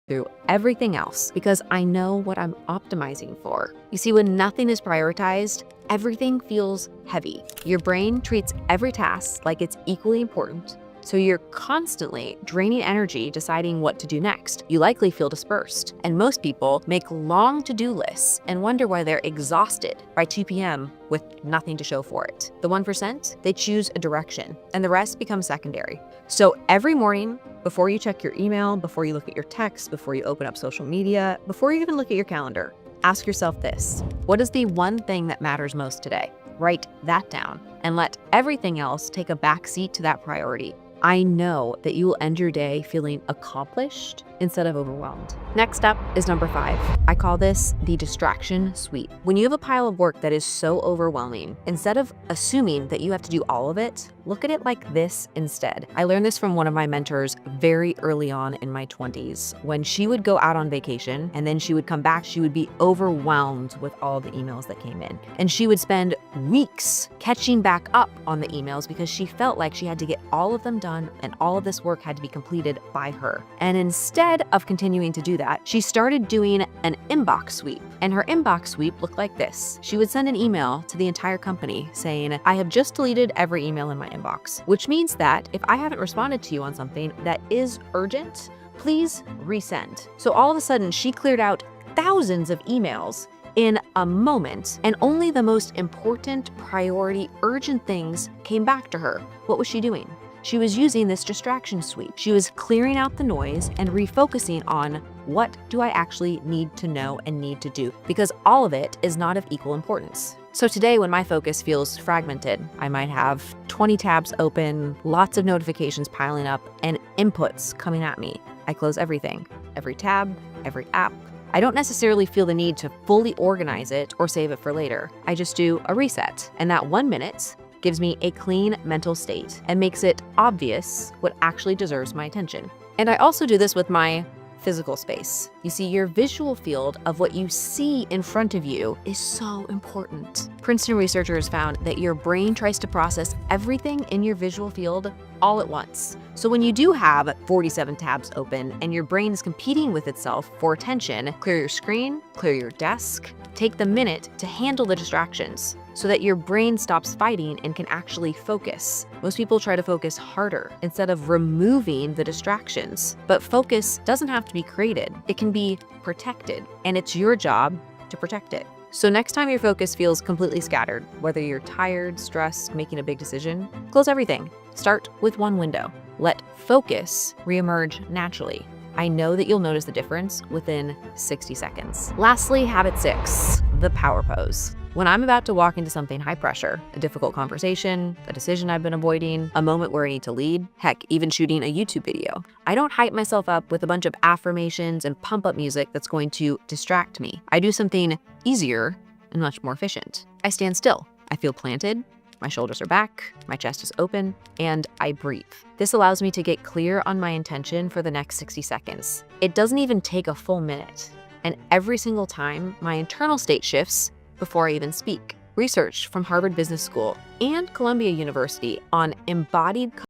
through everything else because I know what I'm optimizing for. You see, when nothing is prioritized, everything feels heavy. Your brain treats every task like it's equally important, so you're constantly draining energy deciding what to do next. You likely feel dispersed, and most people make long to-do lists and wonder why they're exhausted by 2 p.m. with nothing to show for it. The 1%, they choose a direction, and the rest becomes secondary. So every morning, before you check your email, before you look at your texts, before you open up social media, before you even look at your calendar, ask yourself this: what is the one thing that matters most today? Write that down and let everything else take a backseat to that priority. I know that you will end your day feeling accomplished instead of overwhelmed. Next up is number 5. I call this the distraction sweep. When you have a pile of work that is so overwhelming, instead of assuming that you have to do all of it, look at it like this instead. I learned this from one of my mentors very early on in my 20s. When she would go out on vacation and then she would come back, she would be overwhelmed with all the emails that came in. And she would spend weeks catching back up on the emails because she felt like she had to get all of them done and all of this work had to be completed by her. And instead of continuing to do that, she started doing an inbox sweep. And her inbox sweep looked like this. She would send an email to the entire company saying, I have just deleted every email in my inbox, which means that if I haven't responded to you on something that is urgent, please resend. So all of a sudden, she cleared out thousands of emails in a moment, and only the most important, priority, urgent things came back to her. What was she doing? She was using this distraction sweep. She was clearing out the noise and refocusing on what do I actually need to know and need to do, because all of it is not of equal importance. So today, when my focus feels fragmented, I might have 20 tabs open, lots of notifications piling up, and inputs coming at me. I close everything, every tab, every app. I don't necessarily feel the need to fully organize it or save it for later. I just do a reset, and that 1 minute gives me a clean mental state and makes it obvious what actually deserves my attention. And I also do this with my physical space. You see, your visual field of what you see in front of you is so important. Princeton researchers found that your brain tries to process everything in your visual field all at once. So when you do have 47 tabs open and your brain is competing with itself for attention, clear your screen, clear your desk, take the minute to handle the distractions so that your brain stops fighting and can actually focus. Most people try to focus harder instead of removing the distractions. But focus doesn't have to be created. It can be protected, and it's your job to protect it. So next time your focus feels completely scattered, whether you're tired, stressed, making a big decision, close everything. Start with one window. Let focus reemerge naturally. I know that you'll notice the difference within 60 seconds. Lastly, habit 6, the power pose. When I'm about to walk into something high pressure, a difficult conversation, a decision I've been avoiding, a moment where I need to lead, heck, even shooting a YouTube video, I don't hype myself up with a bunch of affirmations and pump up music that's going to distract me. I do something easier and much more efficient. I stand still. I feel planted. My shoulders are back, my chest is open, and I breathe. This allows me to get clear on my intention for the next 60 seconds. It doesn't even take a full minute. And every single time, my internal state shifts before I even speak. Research from Harvard Business School and Columbia University on embodied